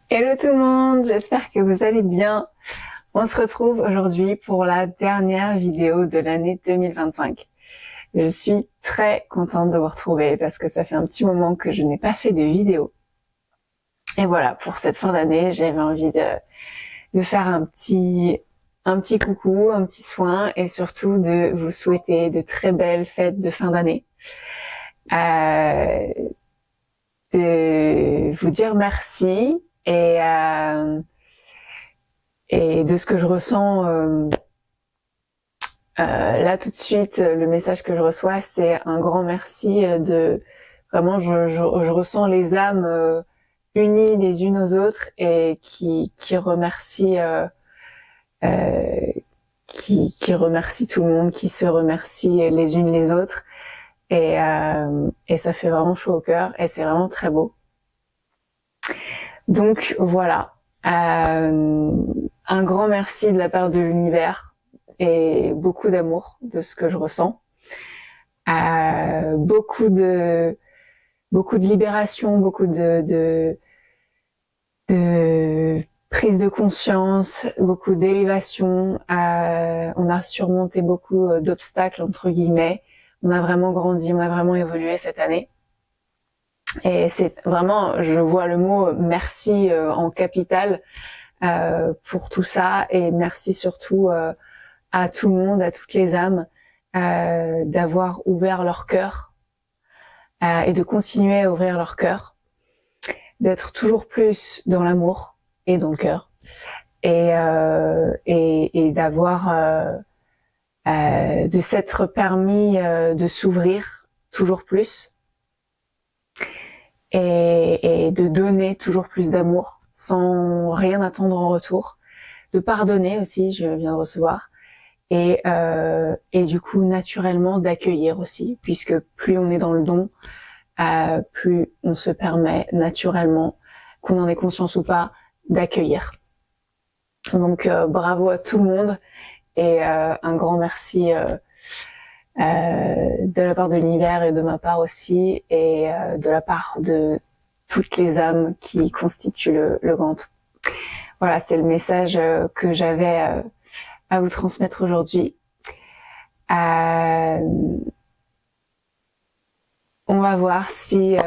Hello tout le monde, j'espère que vous allez bien. On se retrouve aujourd'hui pour la dernière vidéo de l'année 2025. Je suis très contente de vous retrouver parce que ça fait un petit moment que je n'ai pas fait de vidéo. Et voilà, pour cette fin d'année, j'avais envie de faire un petit coucou, un petit soin et surtout de vous souhaiter de très belles fêtes de fin d'année. Euh, de vous dire merci et de ce que je ressens là tout de suite. Le message que je reçois, c'est un grand merci de vraiment, je ressens les âmes unies les unes aux autres et qui remercient euh, qui remercient tout le monde, qui se remercient les unes les autres et ça fait vraiment chaud au cœur et c'est vraiment très beau. Donc voilà, un grand merci de la part de l'univers et beaucoup d'amour de ce que je ressens. Beaucoup de libération, beaucoup de prise de conscience, beaucoup d'élévation. On a surmonté beaucoup d'obstacles entre guillemets. On a vraiment grandi, on a vraiment évolué cette année. Et c'est vraiment, je vois le mot merci en capital pour tout ça et merci surtout à tout le monde, à toutes les âmes d'avoir ouvert leur cœur et de continuer à ouvrir leur cœur, d'être toujours plus dans l'amour et dans le cœur et d'avoir de s'être permis de s'ouvrir toujours plus et de donner toujours plus d'amour sans rien attendre en retour, de pardonner aussi, je viens de recevoir, et du coup naturellement d'accueillir aussi, puisque plus on est dans le don, plus on se permet naturellement, qu'on en ait conscience ou pas, d'accueillir. Donc bravo à tout le monde et un grand merci de la part de l'univers et de ma part aussi et de la part de toutes les âmes qui constituent le grand tout. Voilà, c'est le message que j'avais à vous transmettre aujourd'hui. On va voir si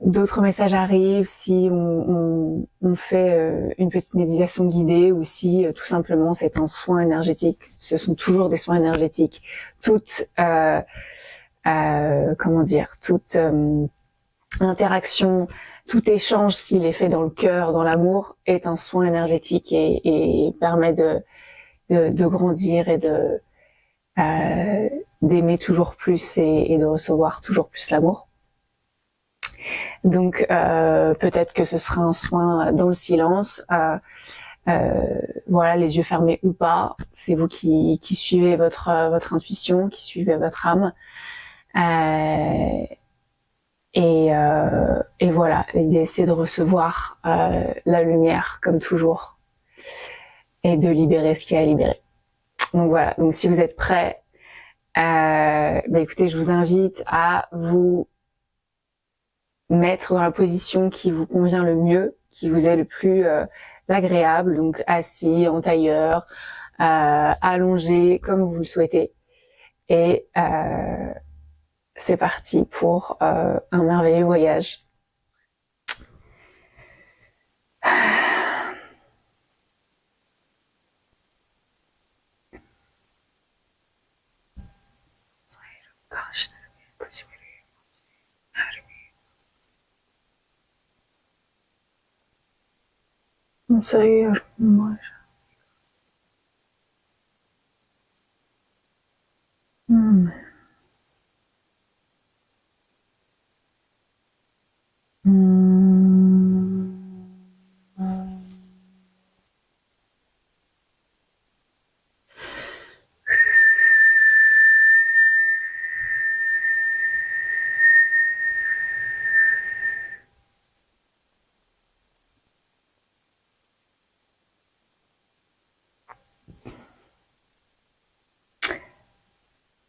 d'autres messages arrivent, si on fait une petite méditation guidée ou si tout simplement c'est un soin énergétique. Ce sont toujours des soins énergétiques. Toute comment dire, toute interaction, tout échange, s'il est fait dans le cœur, dans l'amour, est un soin énergétique et permet de grandir et d'aimer toujours plus et de recevoir toujours plus l'amour. Donc peut-être que ce sera un soin dans le silence, voilà, les yeux fermés ou pas. C'est vous qui suivez votre intuition, qui suivez votre âme. Et voilà, l'idée c'est de recevoir la lumière comme toujours et de libérer ce qu'il y a à libérer. Donc voilà, donc si vous êtes prêts, écoutez, je vous invite à vous mettre dans la position qui vous convient le mieux, qui vous est le plus agréable, donc assis, en tailleur, allongé, comme vous le souhaitez. Et c'est parti pour un merveilleux voyage. Sayıyorum.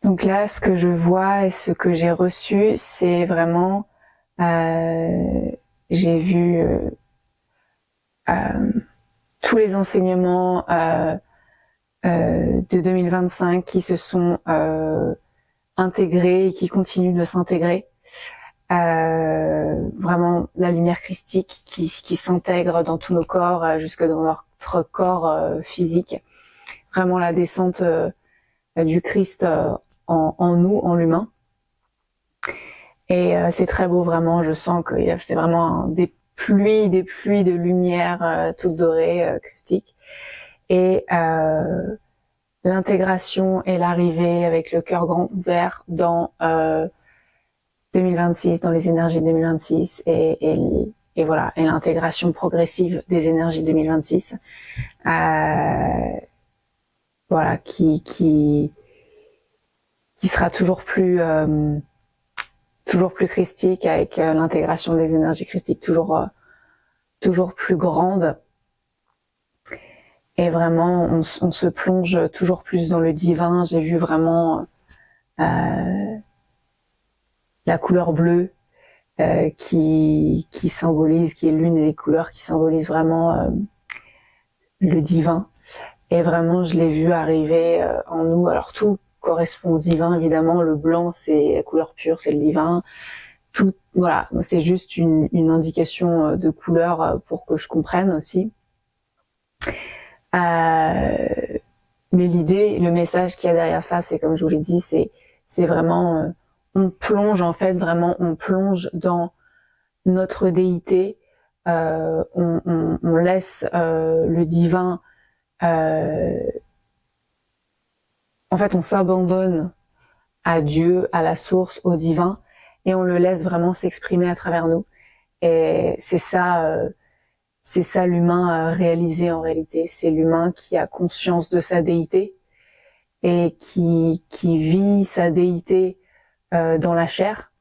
Donc là, ce que je vois et ce que j'ai reçu, c'est vraiment J'ai vu tous les enseignements de 2025 qui se sont intégrés et qui continuent de s'intégrer. Vraiment la lumière christique qui s'intègre dans tous nos corps, jusque dans notre corps physique. Vraiment la descente du Christ en nous, en l'humain. Et c'est très beau, vraiment. Je sens que c'est vraiment des pluies de lumière toutes dorées, christique. Et l'intégration et l'arrivée avec le cœur grand ouvert dans 2026, dans les énergies 2026 et voilà, et l'intégration progressive des énergies 2026, voilà, qui sera toujours plus christique avec l'intégration des énergies christiques toujours plus grande. Et vraiment, on se plonge toujours plus dans le divin. J'ai vu vraiment la couleur bleue qui symbolise, qui est l'une des couleurs qui symbolise vraiment le divin. Et vraiment, je l'ai vu arriver en nous. Alors tout correspond au divin, évidemment. Le blanc, c'est la couleur pure, c'est le divin. Tout, voilà, c'est juste une indication de couleur pour que je comprenne aussi. Mais l'idée, le message qu'il y a derrière ça, c'est comme je vous l'ai dit, c'est vraiment, on plonge en fait, vraiment, on plonge dans notre déité, on laisse le divin, en fait, on s'abandonne à Dieu, à la source, au divin, et on le laisse vraiment s'exprimer à travers nous. Et c'est ça l'humain réalisé en réalité. C'est l'humain qui a conscience de sa déité et qui vit sa déité dans la chair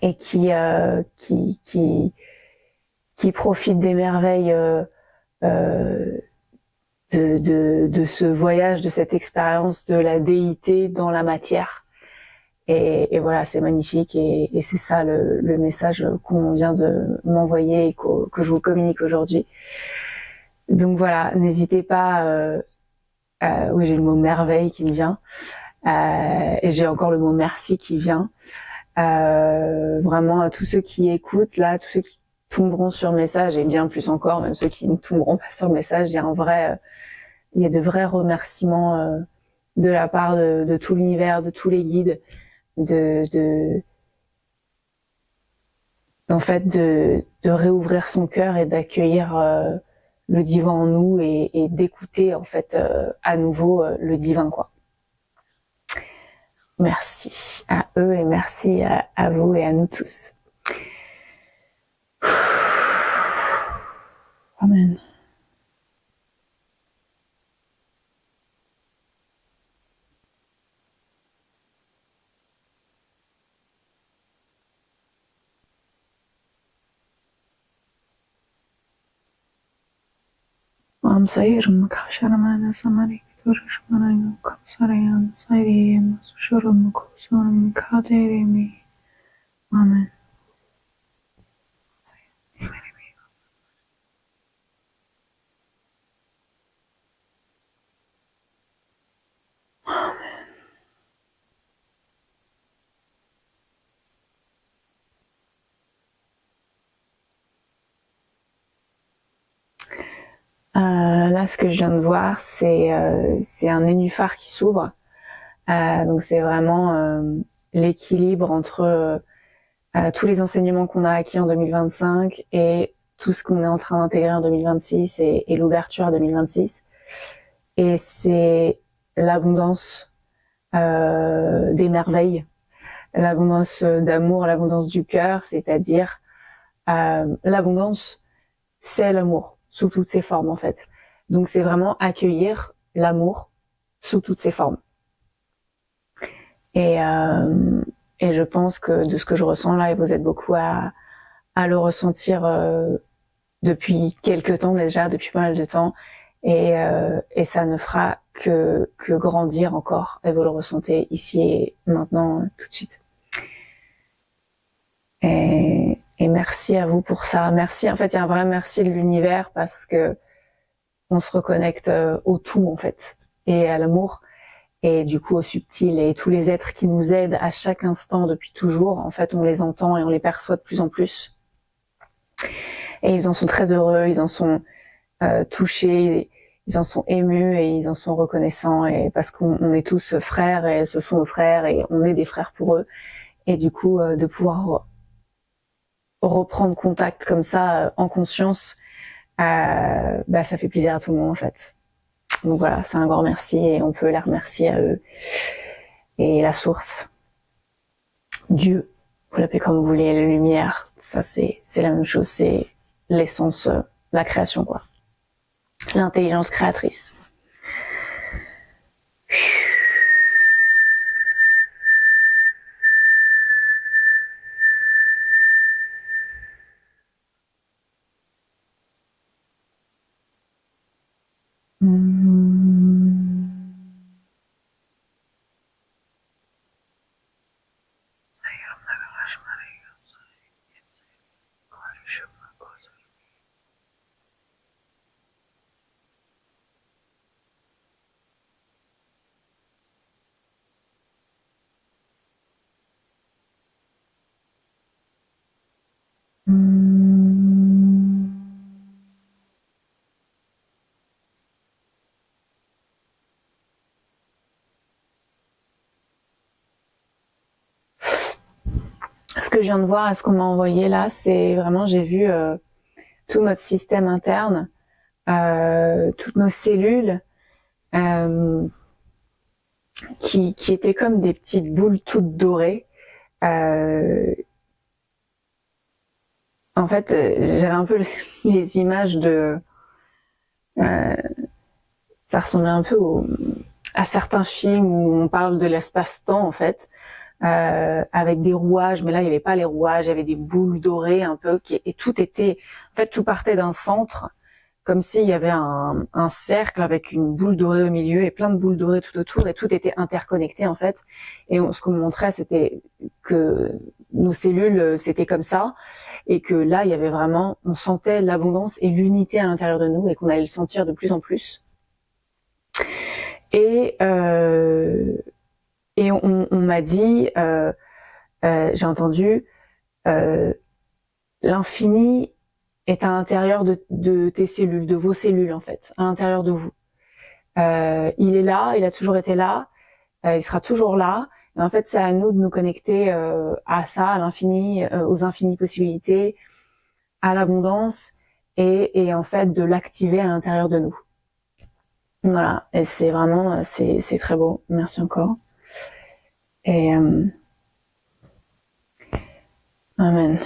et qui profite des merveilles de ce voyage, de cette expérience de la déité dans la matière. Et voilà, c'est magnifique et c'est ça le message qu'on vient de m'envoyer et que je vous communique aujourd'hui. Donc voilà, n'hésitez pas. Oui, j'ai le mot merveille qui me vient et j'ai encore le mot merci qui vient. Vraiment à tous ceux qui écoutent là, tous ceux qui tomberont sur le message et bien plus encore, même ceux qui ne tomberont pas sur le message, il y a de vrais remerciements de la part de tout l'univers, de tous les guides. En fait de réouvrir son cœur et d'accueillir le divin en nous et d'écouter en fait à nouveau le divin quoi. Merci à eux et merci à vous et à nous tous. Amen. Amsayırım kaşarımana samari duruşmanayım kapsarayan sayriyem suşurum kusurum kaderimi. Amen. Là, ce que je viens de voir, c'est un nénuphar qui s'ouvre. Donc c'est vraiment l'équilibre entre tous les enseignements qu'on a acquis en 2025 et tout ce qu'on est en train d'intégrer en 2026 et l'ouverture à 2026. Et c'est l'abondance des merveilles, l'abondance d'amour, l'abondance du cœur, c'est-à-dire l'abondance, c'est l'amour sous toutes ses formes en fait. Donc c'est vraiment accueillir l'amour sous toutes ses formes. Et je pense que de ce que je ressens là, et vous êtes beaucoup à le ressentir depuis quelques temps déjà, depuis pas mal de temps, et ça ne fera que grandir encore, et vous le ressentez ici et maintenant tout de suite. Et merci à vous pour ça. Merci, en fait, il y a un vrai merci de l'univers parce que on se reconnecte au tout, en fait, et à l'amour, et du coup au subtil, et tous les êtres qui nous aident à chaque instant depuis toujours, en fait, on les entend et on les perçoit de plus en plus. Et ils en sont très heureux, ils en sont touchés, ils en sont émus et ils en sont reconnaissants, et parce qu'on est tous frères et ce sont nos frères et on est des frères pour eux. Et du coup, de pouvoir reprendre contact comme ça en conscience, bah ça fait plaisir à tout le monde en fait. Donc voilà, c'est un grand merci et on peut les remercier à eux. Et la source, Dieu, vous l'appelez comme vous voulez, la lumière, ça c'est la même chose, c'est l'essence, la création quoi. L'intelligence créatrice. Ce que je viens de voir et ce qu'on m'a envoyé là, c'est vraiment, j'ai vu tout notre système interne, toutes nos cellules qui étaient comme des petites boules toutes dorées. En fait, j'avais un peu les images de... ça ressemblait un peu à certains films où on parle de l'espace-temps en fait. Avec des rouages, mais là il n'y avait pas les rouages, il y avait des boules dorées un peu, et tout était, en fait tout partait d'un centre, comme s'il y avait un cercle avec une boule dorée au milieu et plein de boules dorées tout autour, et tout était interconnecté en fait. Et ce qu'on me montrait, c'était que nos cellules c'était comme ça, et que là il y avait vraiment, on sentait l'abondance et l'unité à l'intérieur de nous, et qu'on allait le sentir de plus en plus. Et on m'a dit, j'ai entendu, l'infini est à l'intérieur de tes cellules, de vos cellules en fait, à l'intérieur de vous. Il est là, il a toujours été là, il sera toujours là. Et en fait, c'est à nous de nous connecter à ça, à l'infini, aux infinies possibilités, à l'abondance, et en fait de l'activer à l'intérieur de nous. Voilà, et c'est vraiment, c'est très beau. Merci encore. Et amen.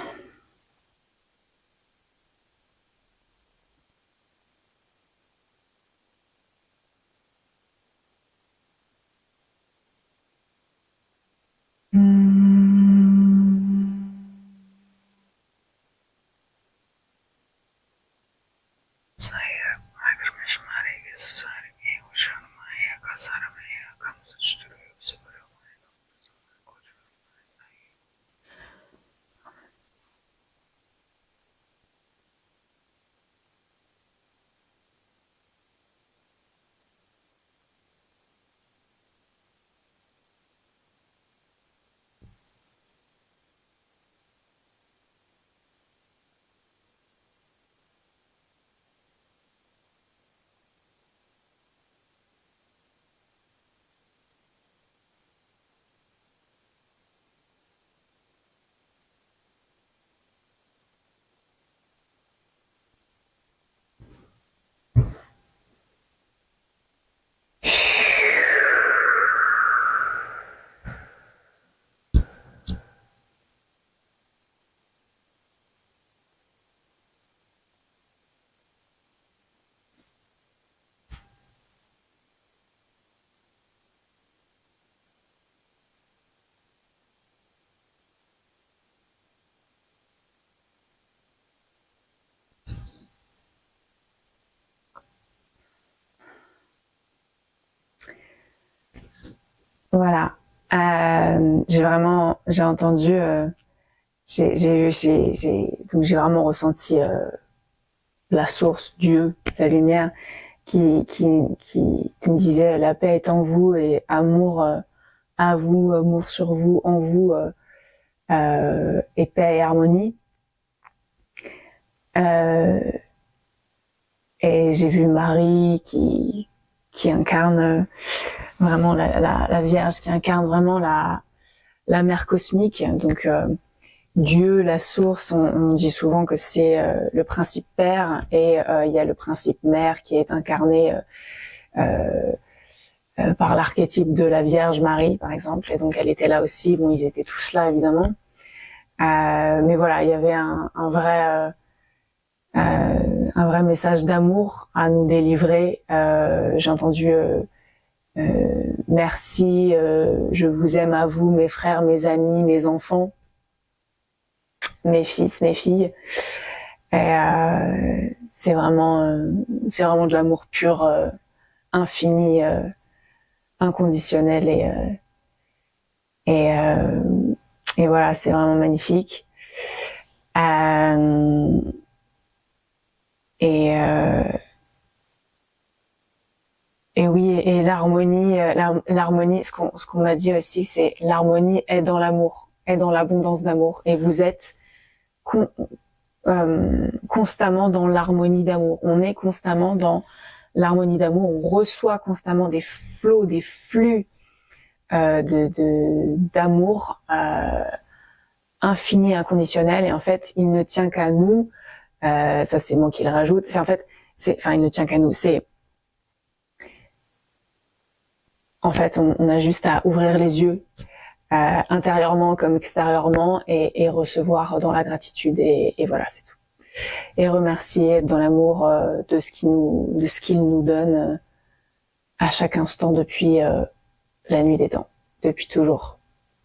Voilà. J'ai entendu, donc j'ai vraiment ressenti la source, Dieu, la lumière, qui me disait la paix est en vous et amour à vous, amour sur vous, en vous, et paix et harmonie. Et j'ai vu Marie qui incarne vraiment la Vierge, qui incarne vraiment la mère cosmique. Donc Dieu, la source, on dit souvent que c'est le principe père, et il y a le principe mère qui est incarné par l'archétype de la Vierge Marie, par exemple. Et donc elle était là aussi. Bon, ils étaient tous là évidemment, mais voilà, il y avait un vrai message d'amour à nous délivrer. J'ai entendu merci, je vous aime à vous, mes frères, mes amis, mes enfants, mes fils, mes filles. Et c'est vraiment de l'amour pur, infini, inconditionnel, et voilà, c'est vraiment magnifique. Et oui, et l'harmonie, ce qu'on m'a dit aussi, c'est l'harmonie est dans l'amour, est dans l'abondance d'amour, et vous êtes constamment dans l'harmonie d'amour. On est constamment dans l'harmonie d'amour. On reçoit constamment des flots, des flux d'amour infini, inconditionnel. Et en fait, il ne tient qu'à nous. Ça, c'est moi qui le rajoute. Il ne tient qu'à nous. En fait, on a juste à ouvrir les yeux, intérieurement comme extérieurement, et recevoir dans la gratitude, et voilà, c'est tout. Et remercier, être dans l'amour de ce qu'il nous donne à chaque instant depuis la nuit des temps, depuis toujours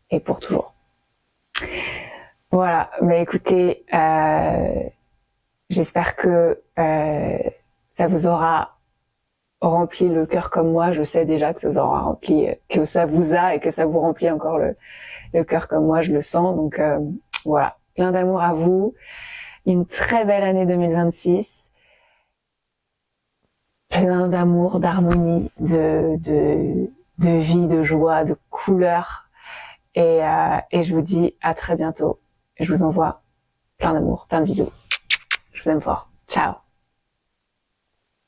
et pour toujours. Voilà, mais écoutez, j'espère que ça vous aura rempli le cœur comme moi. Je sais déjà que ça vous aura rempli, que ça vous a, et que ça vous remplit encore le cœur comme moi, je le sens. Donc voilà, plein d'amour à vous, une très belle année 2026, plein d'amour, d'harmonie, de vie, de joie, de couleurs, et je vous dis à très bientôt. Je vous envoie plein d'amour, plein de bisous. Je vous aime fort. Ciao.